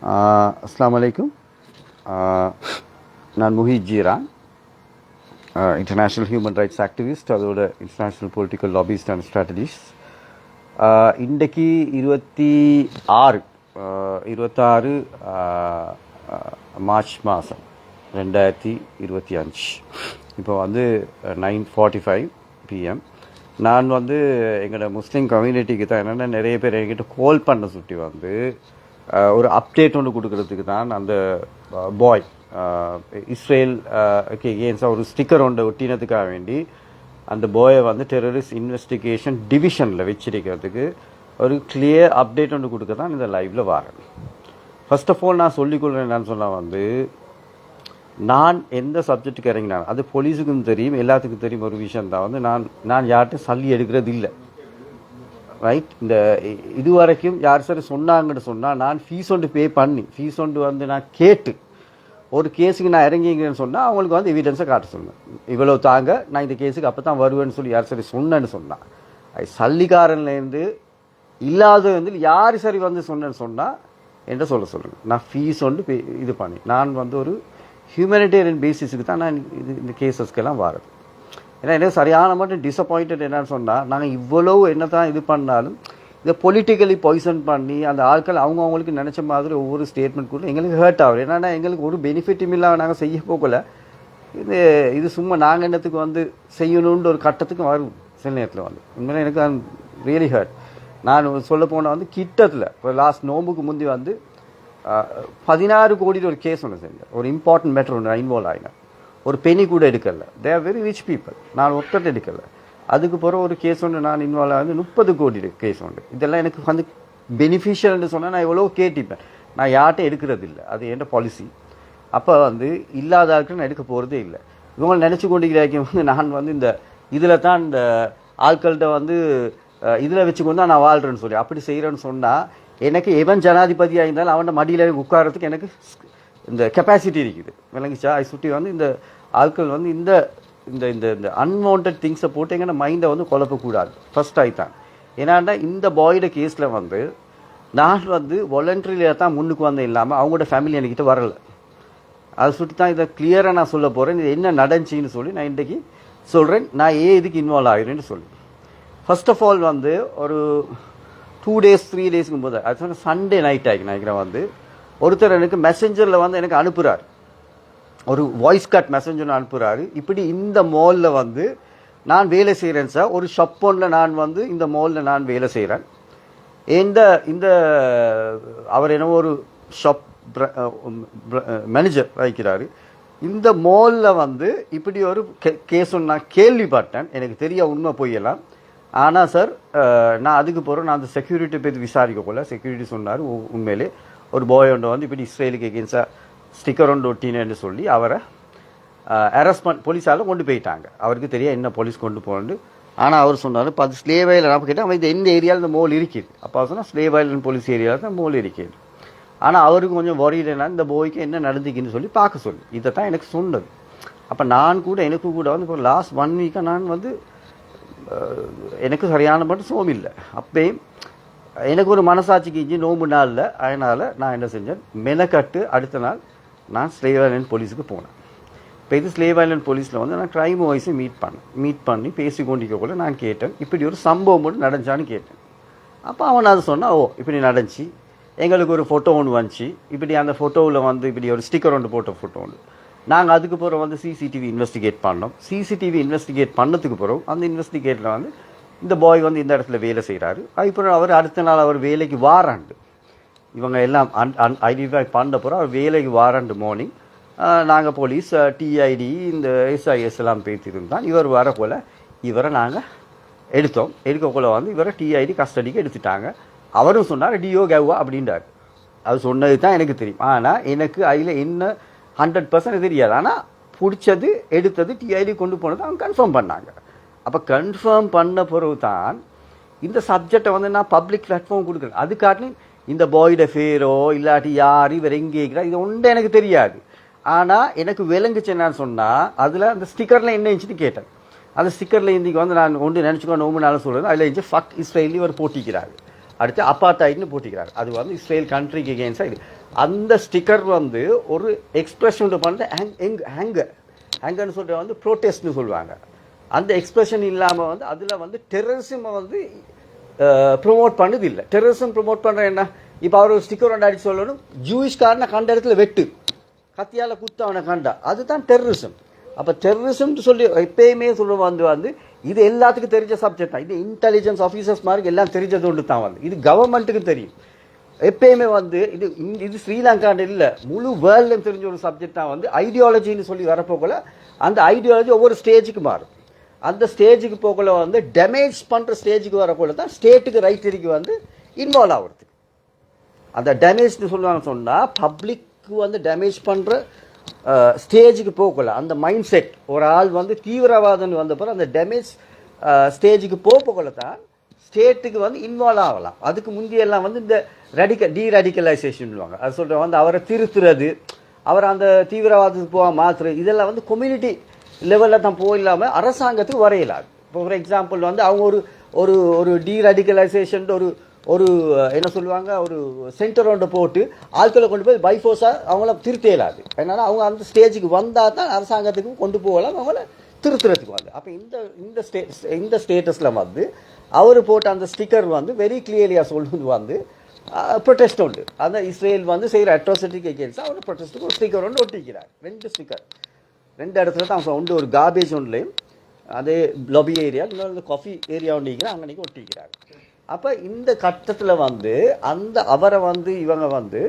அஸ்ஸலாமு அலைக்கும். நான் முஹித் ஜீரான், இன்டர்நேஷ்னல் ஹியூமன் ரைட்ஸ் ஆக்டிவிஸ்ட், அதோட international political lobbyist and strategist. இன்றைக்கு 26 மார்ச் மாதம் 2025. இப்போ 9:45 PM. நான் எங்களோட முஸ்லீம் கம்யூனிட்டிக்கு தான் என்னென்னா நிறைய பேர் என்கிட்ட கால் பண்ண சுட்டி ஒரு அப்டேட் ஒன்று கொடுக்கறதுக்கு தான் அந்த பாய் இஸ்ரேல் எகெயின்ஸ்டாக ஒரு ஸ்டிக்கர் ஒன்று ஒட்டினதுக்காக வேண்டி அந்த பாயை டெரரிஸ்ட் இன்வெஸ்டிகேஷன் டிவிஷனில் வச்சிருக்கிறதுக்கு ஒரு கிளியர் அப்டேட் ஒன்று கொடுக்க தான் இந்த லைவில் வரேன். ஃபர்ஸ்ட் ஆஃப் ஆல் நான் சொல்லிக்கொள்கிறேன் என்னன்னு சொன்னால் நான் எந்த சப்ஜெக்ட்டுக்கு இறங்கினான் அது போலீஸுக்கும் தெரியும், எல்லாத்துக்கும் தெரியும் ஒரு விஷயம் தான் நான் யார்கிட்ட சல்லி எடுக்கிறது இல்லை. ரைட், இந்த இது வரைக்கும் யார் சரி சொன்னாங்கன்னு சொன்னால் நான் ஃபீஸ் ஒன்று பே பண்ணி ஃபீஸ் ஒன்று நான் கேட்டு ஒரு கேஸுக்கு நான் இறங்கிங்கன்னு சொன்னால் அவங்களுக்கு எவிடன்ஸை காட்ட சொன்னேன். இவ்வளோ தாங்க, நான் இந்த கேஸுக்கு அப்போ தான் வருவேன்னு சொல்லி யார் சரி சொன்னேன்னு சொன்னால் அது சல்லிக்காரன்லேருந்து இல்லாத யார் சரி சொன்னேன்னு சொன்னால் என்கிட்ட சொல்லுங்கள். நான் ஃபீஸ் ஒன்று இது பண்ணி நான் ஒரு ஹியூமனிடேரியன் பேசிஸுக்கு தான் நான் இந்த கேசஸ்க்கெல்லாம் வரது. ஏன்னா எனக்கு சரியான மட்டும் டிசப்பாயிண்டட் என்னன்னு சொன்னால் நாங்கள் இவ்வளவு என்ன தான் இது பண்ணாலும் இதை பொலிட்டிக்கலி பாய்சன் பண்ணி அந்த ஆட்கள் அவங்களுக்கு நினச்ச மாதிரி ஒவ்வொரு ஸ்டேட்மெண்ட் கூட எங்களுக்கு ஹர்ட் ஆகுது. என்னென்னா எங்களுக்கு ஒரு பெனிஃபிட்டும் இல்லாமல் நாங்கள் செய்ய போகல. இது சும்மா நாங்கள் என்னத்துக்கு செய்யணுன்ற ஒரு கட்டத்துக்கு வரும் சில நேரத்தில் உண்மையிலே எனக்கு ரியலி ஹர்ட். நான் சொல்ல போனால் கிட்டத்தில் இப்போ லாஸ்ட் நோம்புக்கு முந்தி 16 கோடி ஒரு கேஸ் ஒன்று செஞ்சேன். ஒரு இம்பார்ட்டன்ட் மேட்டர் ஒன்று இன்வால்வ் ஆகினேன். ஒரு பெனி கூட எடுக்கல. They are very rich people. நான் ஒருத்தர் எடுக்கல. அதுக்கு பிறகு ஒரு கேஸ் ஒன்று நான் இன்வால்வ் ஆகுது 30 கோடி கேஸ் ஒன்று. இதெல்லாம் எனக்கு பெனிஃபிஷியல்னு சொன்னால் நான் எவ்வளோ கேட்டிப்பேன். நான் யார்கிட்ட எடுக்கிறது இல்லை, அது என் பாலிசி. அப்போ இல்லாத ஆட்கள் நான் எடுக்க போகிறதே இல்லை. இவங்க நினச்சி கொண்டிருக்கிறாங்க நான் இந்த இதில் தான் இந்த ஆட்கள்கிட்ட இதில் வச்சுக்கொண்டு தான் நான் வாழ்கிறேன்னு சொல்லி அப்படி செய்கிறேன்னு சொன்னால் எனக்கு எவன் ஜனாதிபதியாக இருந்தாலும் அவன் மடியில் உட்காரத்துக்கு எனக்கு இந்த கெப்பாசிட்டி இருக்குது. விளங்கிச்சா? அதை சுற்றி இந்த ஆட்கள் இந்த இந்த இந்த அன்வான்ட் திங்ஸை போட்டு எங்கன்னா மைண்டை குழப்பக்கூடாது. ஃபர்ஸ்ட் ஆகித்தான். ஏன்னாண்டா இந்த பாயோட கேஸில் நான் வாலண்டரியில தான் முன்னுக்கு இல்லாமல் அவங்களோட ஃபேமிலி என்கிட்ட வரலை. அதை சுற்றி தான் இதை கிளியராக நான் சொல்ல போகிறேன். இது என்ன நடந்துச்சின்னு சொல்லி நான் இன்றைக்கி சொல்கிறேன். நான் இதுக்கு இன்வால்வ் ஆகிறேன்னு சொல்லி ஃபர்ஸ்ட் ஆஃப் ஆல் ஒரு 2 days 3 daysக்கு போது அது சண்டே நைட் ஆகி நினைக்கிறேன் ஒருத்தர் எனக்கு மெசஞ்சரில் எனக்கு அனுப்புகிறார். ஒரு வாய்ஸ் கட் மெசஞ்சர் அனுப்புகிறாரு. இப்படி இந்த மாலில் நான் வேலை செய்கிறேன் சார். ஒரு ஷாப் ஒன்றில் நான் இந்த மாலில் நான் வேலை செய்கிறேன். இந்த அவர் என்ன ஒரு ஷாப் மேனேஜர் வைக்கிறாரு. இந்த மாலில் இப்படி ஒரு கேஸ் ஒன்று நான் கேள்விப்பட்டேன். எனக்கு தெரிய உண்மை பொய்யலாம். ஆனால் சார் நான் அதுக்கு போகிறேன். நான் அந்த செக்யூரிட்டி பற்றி விசாரிக்கக்குள்ள செக்யூரிட்டி சொன்னார் உண்மையிலே ஒரு பாய் ஒன்று இப்படி இஸ்ரேலுக்கு எகெயின்ஸ்டாக ஸ்டிக்கர் ஒன்று ஒட்டினேன்னு சொல்லி அவரை அரெஸ்ட் போலீஸால் கொண்டு போயிட்டாங்க. அவருக்கு தெரியாது என்ன போலீஸ் கொண்டு போகணுன்னு. ஆனால் அவர் சொன்னார் இப்போ அது ஸ்லேவ் ஐலண்ட். நான் கேட்டேன் அவன் எந்த ஏரியாவில் இந்த மோல் இருக்குது. அப்போ சொன்னால் ஸ்லேவ் ஐலண்ட் போலீஸ் ஏரியாவில் தான் மோல் இருக்குது. ஆனால் அவருக்கு கொஞ்சம் வரையிலனா இந்த போய்க்கு என்ன நடந்துக்குன்னு சொல்லி பார்க்க சொல்லி இதை தான் எனக்கு சொன்னது. அப்போ நான் கூட எனக்கு கூட இப்போ லாஸ்ட் 1 வீக்காக நான் எனக்கு சரியான மட்டும் சோம் இல்லை. அப்பயும் எனக்கு ஒரு மனசாட்சிக்கு இஞ்சி நோம்பு நாளில் அதனால் நான் என்ன செஞ்சேன், மெனக்கட்டு அடுத்த நாள் நான் ஸ்லேவ் ஐலண்ட் போலீஸுக்கு போனேன். இப்போ இது ஸ்லேவ் ஐலண்ட் போலீஸில் நான் க்ரைம் வாய்ஸை மீட் பண்ணி பேசி கொண்டிருக்கக்குள்ள நான் கேட்டேன் இப்படி ஒரு சம்பவம் மட்டும் நடந்துச்சான்னு கேட்டேன். அப்போ அவன் அது சொன்னால் இப்படி நடந்துச்சு, எங்களுக்கு ஒரு ஃபோட்டோ ஒன்று வந்துச்சு. இப்படி அந்த ஃபோட்டோவில் இப்படி ஒரு ஸ்டிக்கர் ஒன்று போட்ட ஃபோட்டோ ஒன்று. நாங்கள் அதுக்கு பிறகு சிசிடிவி இன்வெஸ்டிகேட் பண்ணோம். சிசிடிவி இன்வெஸ்டிகேட் பண்ணதுக்கு பிறகு அந்த இன்வெஸ்டிகேட்டில் இந்த பாய் இந்த இடத்துல வேலை செய்கிறாரு. அதுக்கப்புறம் அவர் அடுத்த நாள் அவர் வேலைக்கு வாராண்டு இவங்க எல்லாம் ஐடென்டிஃபை பண்ண பிறகு அவர் வேலைக்கு வாராண்டு மார்னிங் நாங்கள் போலீஸ் டிஐடி இந்த எஸ்ஐஎஸ் எல்லாம் பேசியிருந்தான். இவர் வரப்போல் இவரை நாங்கள் எடுக்கக்குள்ள இவரை டிஐடி கஸ்டடிக்கு எடுத்துட்டாங்க. அவரும் சொன்னார் டிஓ கேவா அப்படின்றார். அது சொன்னது தான் எனக்கு தெரியும். ஆனால் எனக்கு அதில் என்ன 100% தெரியாது. ஆனால் பிடிச்சது எடுத்தது டிஐடி கொண்டு போனது அவங்க கன்ஃபார்ம் பண்ணாங்க. அப்போ கன்ஃபார்ம் பண்ண பிறகு தான் இந்த சப்ஜெக்டை நான் பப்ளிக் பிளாட்ஃபார்ம் கொடுக்குறேன். அது காட்டிலும் இந்த பாயோட ஃபேரோ இல்லாட்டி யார் இவர் எங்கே இருக்கிறா இது ஒன்றும் எனக்கு தெரியாது. ஆனால் எனக்கு விளங்குச்சு என்னன்னு சொன்னால் அதில் அந்த ஸ்டிக்கரில் என்ன இருந்துச்சுன்னு கேட்டேன். அந்த ஸ்டிக்கரில் இன்றைக்கி நான் ஒன்று நினச்சிக்கோ நோம்புனாலும் சொல்கிறேன். அதில் இருந்துச்சு ஃபக் இஸ்ரேலி இவர் போட்டிக்கிறாரு. அடுத்து அப்பார்டைட்னு போட்டிக்கிறாங்க. அது வந்து இஸ்ரேல் கண்ட்ரிக்கு எகெயின்ஸ்டாக இது. அந்த ஸ்டிக்கர் வந்து ஒரு எக்ஸ்பிரஷன் பண்ணுறது ஹேங்கர்னு சொல்கிற வந்து ப்ரோட்டெஸ்ட்னு சொல்லுவாங்க. அந்த எக்ஸ்பிரஷன் இல்லாமல் வந்து அதில் வந்து டெரரிசம் வந்து ப்ரொமோட் பண்ணது இல்லை. டெரரிசம் ப்ரொமோட் பண்ணுற என்ன, இப்போ அவர் ஒரு ஸ்டிக்கர் ஒன்று அடிச்சு சொல்லணும், ஜூயிஷ்காரனை கண்ட இடத்துல வெட்டு, கத்தியால் குத்து அவனை கண்டா, அதுதான் டெரரிசம். அப்போ டெரரிசம்னு சொல்லி எப்பயுமே சொல்லுவோம் வந்து இது எல்லாத்துக்கும் தெரிஞ்ச சப்ஜெக்ட் தான். இது இன்டெலிஜென்ஸ் ஆஃபீஸர்ஸ் மாதிரி எல்லாம் தெரிஞ்சது ஒன்று தான் வந்து இது கவர்மெண்ட்டுக்கு தெரியும். எப்பயுமே வந்து இது ஸ்ரீலங்காண்டு இல்லை, முழு வேர்ல்ட்லையும் தெரிஞ்ச ஒரு சப்ஜெக்ட் தான் வந்து ஐடியாலஜின்னு சொல்லி வரப்போகல. அந்த ஐடியாலஜி ஒவ்வொரு ஸ்டேஜுக்கு மாறும். அந்த ஸ்டேஜுக்கு போகல வந்து டேமேஜ் பண்ணுற ஸ்டேஜுக்கு வரப்போல தான் ஸ்டேட்டுக்கு ரைட் இருக்கு வந்து இன்வால்வ் ஆகுறதுக்கு. அந்த டேமேஜ்னு சொல்லுவாங்கன்னு சொன்னால் பப்ளிக்கு வந்து டேமேஜ் பண்ணுற ஸ்டேஜுக்கு போகல. அந்த மைண்ட் செட் ஒரு ஆள் வந்து தீவிரவாதம்னு வந்தப்போ அந்த டேமேஜ் ஸ்டேஜுக்கு போகல தான் ஸ்டேட்டுக்கு வந்து இன்வால்வ் ஆகலாம். அதுக்கு முந்தையெல்லாம் வந்து இந்த டீராடிக்கலைசேஷன் சொல்லுவாங்க. அது சொல்கிற வந்து அவரை திருத்துறது, அவரை அந்த தீவிரவாதத்துக்கு போக மாற்றுறது, இதெல்லாம் வந்து கம்யூனிட்டி லெவலில் தான் போயில்லாமல் அரசாங்கத்துக்கு வரையலாது. இப்போ ஃபார் எக்ஸாம்பிள் வந்து அவங்க ஒரு ஒரு ஒரு டீராடிக்கலைசேஷன் ஒரு என்ன சொல்லுவாங்க, ஒரு சென்டர் ஒன்று போட்டு ஆட்களை கொண்டு போய் பைஃபோர்ஸாக அவங்கள திருத்த இயலாது. அதனால் அவங்க அந்த ஸ்டேஜுக்கு வந்தால் தான் அரசாங்கத்துக்கு கொண்டு போகலாம், அவங்கள திருத்துறதுக்கு வந்து. அப்போ இந்த ஸ்டேட்டஸில் வந்து அவர் போட்ட அந்த ஸ்டிக்கர் வந்து வெரி கிளியர்லியாக சொல்லுவது வந்து ப்ரொட்டஸ்ட் உண்டு. அந்த இஸ்ரேல் வந்து செய்கிற அட்ராசிட்டிக்கு எகெயின்ஸ்டாக அவர் ப்ரொட்டஸ்ட்டுக்கு ஒரு ஸ்டிக்கர் ஒன்று ஒட்டிக்கிறார். 2 ஸ்டிக்கர் 2 இடத்துல தான் உண்டு. ஒரு கார்பேஜ் ஒன்றுலையும் அதே லொபி ஏரியா, இன்னொரு காஃபி ஏரியா ஒன்று அங்கே ஒட்டிக்கிறாங்க. அப்போ இந்த கட்டத்தில் வந்து அவரை வந்து இவங்க வந்து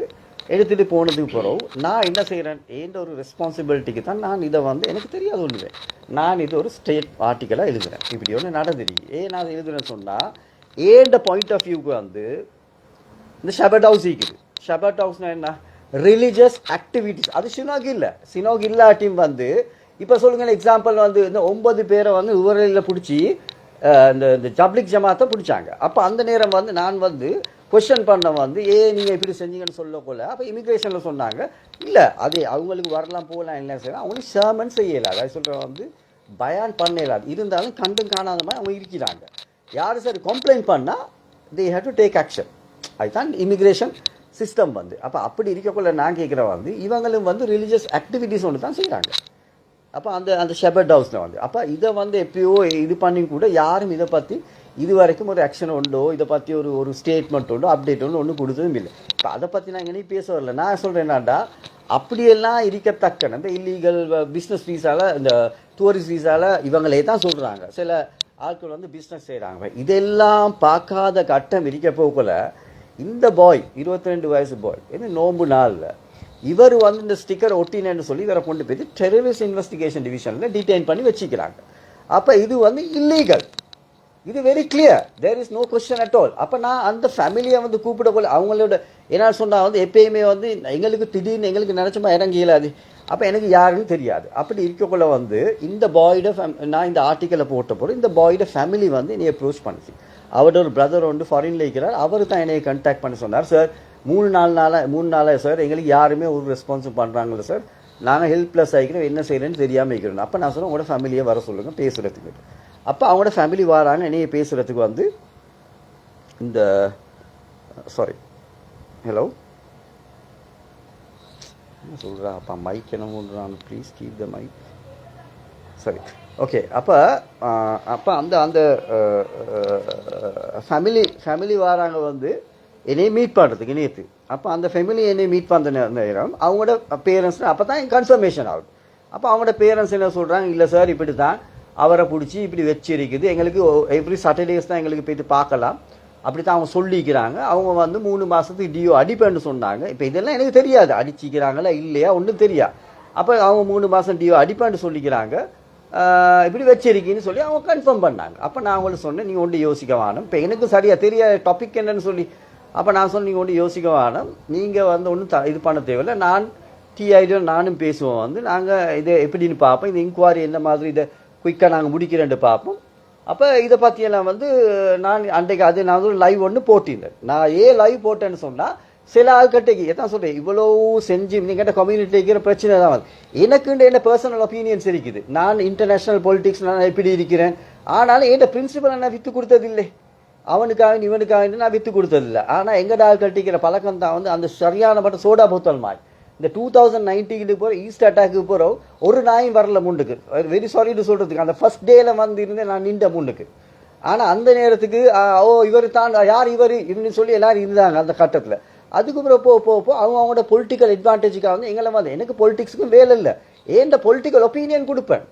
எடுத்துகிட்டு போனதுக்கு பிறகு நான் என்ன செய்கிறேன், ஏன்ற ஒரு ரெஸ்பான்சிபிலிட்டிக்கு தான் நான் இதை வந்து எனக்கு தெரியாது ஒன்றுவேன், நான் இது ஒரு ஸ்டேட் ஆர்டிக்கலாக எழுதுகிறேன். இப்படி ஒன்று நடந்துருக்கு. ஏன் நான் எழுதுறேன்னு சொன்னால் ஏன்ற பாயிண்ட் ஆஃப் வியூக்கு வந்து இந்த ஷபட் ஹவுஸ் இருக்குது. ஷபட் ஹவுஸ்னால் என்ன, ரிலீஜியஸ் ஆக்டிவிட்டிஸ். அது சினோக் இல்லை. சினோக் இல்லாட்டியும் வந்து இப்போ சொல்லுங்கள், எக்ஸாம்பிள் வந்து இந்த 9 பேரை வந்து உவரையில் பிடிச்சி இந்த ஜப்ளிக் ஜமாத்தை பிடிச்சாங்க. அப்போ அந்த நேரம் வந்து நான் வந்து கொஸ்டின் பண்ண வந்து நீங்கள் இப்படி செஞ்சீங்கன்னு சொல்லக்கூட. அப்போ இமிக்ரேஷனில் சொன்னாங்க இல்லை, அது அவங்களுக்கு வரலாம் போகலாம் என்ன செய்யலாம், அவங்களுக்கு ஷர்மன் செய்யலாது. அது சொல்கிற வந்து பயான் பண்ணலாது. இருந்தாலும் கண்டும் காணாத மாதிரி அவங்க இருக்கிறாங்க. யார் சார் கம்ப்ளைண்ட் பண்ணால் they have to take action. அதுதான் இமிக்ரேஷன் சிஸ்டம் வந்து. அப்போ அப்படி இருக்கக்குள்ள நான் கேட்குறேன் வந்து இவங்களும் வந்து ரிலீஜியஸ் ஆக்டிவிட்டீஸ் ஒன்று தான் செய்கிறாங்க. அப்போ அந்த ஷெபர்ட் ஹவுஸில் வந்து அப்போ இதை வந்து எப்பயோ இது பண்ணி கூட யாரும் இதை பற்றி இது வரைக்கும் ஒரு ஆக்ஷன் உண்டோ, இதை பற்றி ஒரு ஸ்டேட்மெண்ட் உண்டோ, அப்டேட் ஒன்று கொடுத்ததும் இல்லை. இப்போ அதை பற்றி நான் எங்கேயும் பேச வரல. நான் சொல்கிறேன் என்னடா, அப்படியெல்லாம் இருக்கத்தக்க இந்த இல்லீகல் பிஸ்னஸ் வீஸால், இந்த டூரிஸ்ட் வீஸால் இவங்களே தான் சொல்கிறாங்க. சில ஆட்கள் வந்து பிஸ்னஸ் செய்கிறாங்க. இதெல்லாம் பார்க்காத கட்டம் இருக்க போகல இந்த பாய் 22 வயசு பாய் என்ன நோம்பு நாளில் இவர் வந்து இந்த ஸ்டிக்கர் ஒட்டினேன்னு சொல்லி இவரை கொண்டு போய் டெரரிஸ்ட் இன்வெஸ்டிகேஷன் டிவிஷனில் டிடைன் பண்ணி வச்சுக்கிறாங்க. அப்போ இது வந்து இல்லீகல். இது very clear, there is no question at all. அப்போ நான் அந்த ஃபேமிலியை வந்து கூப்பிடக்குள்ள அவங்களோட என்ன சொன்னால் வந்து எப்பயுமே வந்து எங்களுக்கு திடீர்னு எங்களுக்கு நினச்சமா இறங்க இயலாது. அப்போ எனக்கு யாருன்னு தெரியாது. அப்படி இருக்கக்குள்ள வந்து இந்த பாயோட நான் இந்த ஆர்டிக்கலை போட்ட போது இந்த பாயோட ஃபேமிலி வந்து என்னை அப்ரோச் பண்ணிச்சு. அவரோட ஒரு பிரதர் வந்து ஃபாரின்ல இருக்கிறார். அவர் தான் என்னை கான்டாக்ட் பண்ணி சொன்னார், சார் 3 நாளாக சார் எங்களுக்கு யாருமே ஒரு ரெஸ்பான்ஸும் பண்ணுறாங்களே சார், நாங்கள் ஹெல்ப்லெஸ் ஆகிக்கிறோம், என்ன செய்கிறேன்னு தெரியாமல் இருக்கிறோம். அப்போ நான் சொன்னேன், உங்களோட ஃபேமிலியை வர சொல்லுங்கள் பேசுகிறதுக்கு. அப்போ அவங்களோட ஃபேமிலி வராங்க என்னைய பேசுகிறதுக்கு வந்து இந்த ஹலோ என்ன சொல்கிறா அப்பா மைக் என்ன பண்ணுறான், ப்ளீஸ் கீப் த மைக். சரி, ஓகே. அப்போ அந்த ஃபேமிலி வராங்க வந்து என்னையை மீட் பண்ணுறதுக்கு நேற்று. அப்போ அந்த ஃபேமிலி என்னை மீட் பண்ணுற நேரம் அவங்களோட பேரண்ட்ஸ் அப்போ தான் கன்ஃபர்மேஷன் ஆகுது. அப்போ அவங்களோட பேரண்ட்ஸ் என்ன சொல்கிறாங்க, இல்லை சார் இப்படி தான் அவரை பிடிச்சி இப்படி வச்சிருக்குது, எங்களுக்கு எவ்ரி சாட்டர்டேஸ் தான் எங்களுக்கு போய்ட்டு பார்க்கலாம், அப்படி தான் அவங்க சொல்லிக்கிறாங்க. அவங்க வந்து 3 மாதத்துக்கு டிஓ அடிப்பேன்னு சொன்னாங்க. இப்போ இதெல்லாம் எனக்கு தெரியாது, அடிச்சிக்கிறாங்களா இல்லையா ஒன்றும் தெரியாது. அப்போ அவங்க 3 மாதம் டிஓ அடிப்பேன்னு சொல்லிக்கிறாங்க, இப்படி வச்சிருக்கீன்னு சொல்லி அவங்க கன்ஃபார்ம் பண்ணாங்க. அப்போ நான் அவங்களுக்கு சொன்னேன், நீங்கள் ஒன்று யோசிக்க வேணும், இப்போ எனக்கு சரியாக தெரியாத டாபிக் என்னன்னு சொல்லி. அப்போ நான் சொன்னேன், நீங்கள் ஒன்று யோசிக்க வேணும், நீங்கள் வந்து ஒன்றும் இது பண்ண தேவையில்லை, நான் டிஐடியும் நானும் பேசுவோம் வந்து நாங்கள் இதை எப்படின்னு பார்ப்போம், இந்த இன்கொயரி என்ன மாதிரி இதை குயிக்காக நாங்கள் முடிக்கிறேன்ட்டு பார்ப்போம். அப்போ இதை பற்றியெல்லாம் வந்து நான் அன்றைக்கு அது நான் ஒரு லைவ் ஒன்று போட்டிருந்தேன். நான் ஏன் லைவ் போட்டேன்னு சொன்னால் சில ஆள்கிட்டக்கு எதான் சொல்கிறேன், இவ்வளோ செஞ்சு நீங்கள் கம்யூனிட்டி இருக்கிற பிரச்சனை தான் வந்து எனக்குண்டு என்ன பர்சனல் ஒப்பீனியன்ஸ் இருக்குது. நான் இன்டர்நேஷ்னல் பொலிட்டிக்ஸ் நான் எப்படி இருக்கிறேன், ஆனாலும் என் பிரின்சிபல் நான் விற்று கொடுத்ததில்லை. அவனுக்காக இவனுக்காக நான் விற்று கொடுத்ததில்லை. ஆனால் எங்கடா கட்டிக்கிற பழக்கம் தான் வந்து அந்த சரியான மட்டும் சோடா போத்தல் மாதிரி. இந்த 2019 போகிற ஈஸ்ட் அட்டாக்கு போகிற ஒரு நாயும் வரல முண்டுக்கு. வெரி சாரின்னு சொல்கிறதுக்கு அந்த ஃபர்ஸ்ட் டேல வந்து இருந்தேன் நான் நின்ற முண்டுக்கு. ஆனால் அந்த நேரத்துக்கு இவர் தான் யார் இவர் இப்படின்னு சொல்லி எல்லாரும் இருந்தாங்க அந்த கட்டத்தில். அதுக்கப்புறம் போ அவங்களோட பொலிட்டிக்கல் அட்வான்டேஜுக்காக வந்து எங்களை வந்து எனக்கு பொலிட்டிக்ஸுக்கும் வேலை இல்லை, ஏன் பொலிட்டிக்கல் ஒப்பீனியன் கொடுப்பேன்.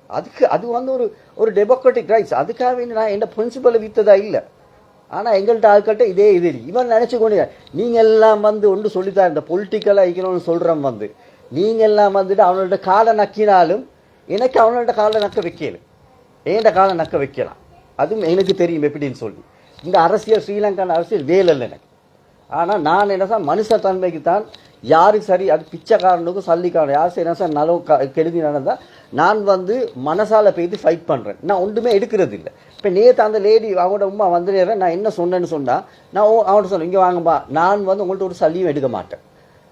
அது வந்து ஒரு டெமோக்ராட்டிக் ரைட்ஸ். அதுக்காக வேண்டி நான் என் பிரின்சிபலை விற்றதா இல்லை. ஆனால் எங்கள்கிட்ட ஆட்கள்கிட்ட இதே இது இவன் நினச்சி கொண்டு நீங்கள் எல்லாம் வந்து ஒன்று சொல்லித்தான் இந்த பொலிட்டிக்கலாக வைக்கணும்னு சொல்கிறோம் வந்து நீங்கள் எல்லாம் வந்துட்டு அவனோட காலை நக்கினாலும் எனக்கு அவனோட காலை நக்க வைக்கல, ஏண்ட காலை நக்க வைக்கலாம். அதுவும் எனக்கு தெரியும் எப்படின்னு சொல்லி. இந்த அரசியல் ஸ்ரீலங்கான அரசியல் வேலை இல்லை எனக்கு. ஆனால் நான் என்ன சார் மனுஷத்தன்மைக்கு தான் யாருக்கு சரி அது பிச்சைக்காரனுக்கும் சல்லிக்காரன் யார் சரி என்ன சார் நலம் கெடுதி நடந்தால் நான் வந்து மனசால போய்த்து ஃபைட் பண்ணுறேன். நான் ஒன்றுமே எடுக்கிறது இல்லை. இப்போ நேற்று அந்த லேடி அவங்களோட உமா வந்துடுறேன். நான் என்ன சொன்னேன்னு சொன்னால் நான் அவங்கள்ட்ட சொன்னேன், இங்கே வாங்கப்பா, நான் வந்து உங்கள்கிட்ட ஒரு சல்லியும் எடுக்க மாட்டேன்,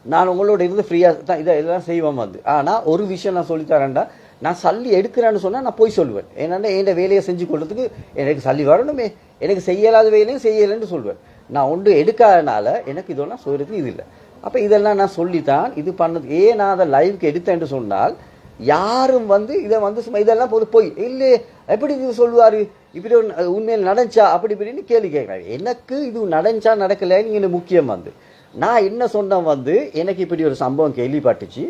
நான் உங்களோட இருந்து ஃப்ரீயாக தான் இதெல்லாம் செய்வேன் வந்து. ஆனால் ஒரு விஷயம் நான் சொல்லித்தரேன்டா, நான் சல்லி எடுக்கிறேன்னு சொன்னால் நான் போய் சொல்லுவேன். ஏன்னா என் வேலையை செஞ்சு கொள்றதுக்கு எனக்கு சல்லி வரணுமே, எனக்கு செய்யலாத வேலையும் செய்யலைன்னு சொல்லுவேன். நான் ஒன்று எடுக்காதனால எனக்கு இதெல்லாம் சொல்கிறதுக்கு இது இல்லை. அப்போ இதெல்லாம் நான் சொல்லித்தான் இது பண்ணது. ஏன் நான் அதை லைவுக்கு எடுத்தேன்னு சொன்னால் யாரும் வந்து இதை வந்து இதெல்லாம் போய் இல்லை எப்படி இது சொல்லுவார், இப்படி உண்மையில் நடந்துச்சா அப்படி இப்படின்னு கேள்வி கேட்குறாரு. எனக்கு இது நடந்துச்சா நடக்கலைன்னு இங்கே முக்கியம் வந்து நான் என்ன சொன்னேன் வந்து எனக்கு இப்படி ஒரு சம்பவம் கேள்விப்பட்டுச்சு.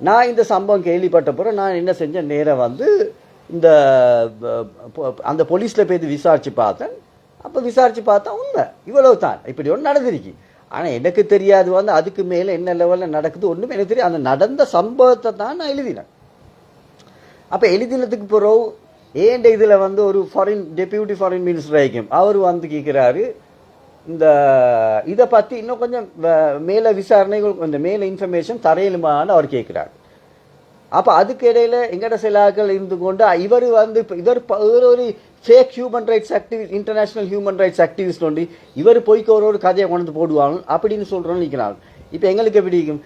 நான் இந்த சம்பவம் கேள்விப்பட்ட பிறகு நான் என்ன செஞ்சேன், நேராக வந்து இந்த அந்த போலீஸில் போய் விசாரித்து பார்த்தேன். அப்போ விசாரித்து பார்த்தா உண்மை இவ்வளவு தான், இப்படி ஒன்று நடந்திருக்கு. ஆனால் எனக்கு தெரியாது வந்து அதுக்கு மேலே என்ன லெவலில் நடக்குது ஒன்றுமே எனக்கு தெரியும். அந்த நடந்த சம்பவத்தை தான் நான் எழுதினேன். அப்போ எழுதினதுக்கு பிறகு ஏண்ட இதில் வந்து ஒரு டெப்யூட்டி ஃபாரின் மினிஸ்டர் ஆகிக்கும் அவர் வந்து கேட்குறாரு, இந்த இதை பற்றி இன்னும் கொஞ்சம் மேலே விசாரணைகள் கொஞ்சம் மேலே இன்ஃபர்மேஷன் தரையிலுமான்னு அவர் கேட்குறாரு. அப்போ அதுக்கு இடையில எங்கட சில ஆட்கள் இருந்து கொண்டு இவர் வந்து இவர் ஒரு fake human rights activist, international human rights activist ஒன்று இவர் போய்க்கு ஒரு கதையை கொண்டு போடுவாங்க அப்படின்னு சொல்கிறோன்னு நிற்கிறாங்க. இப்போ எங்களுக்கு எப்படி இருக்கும்,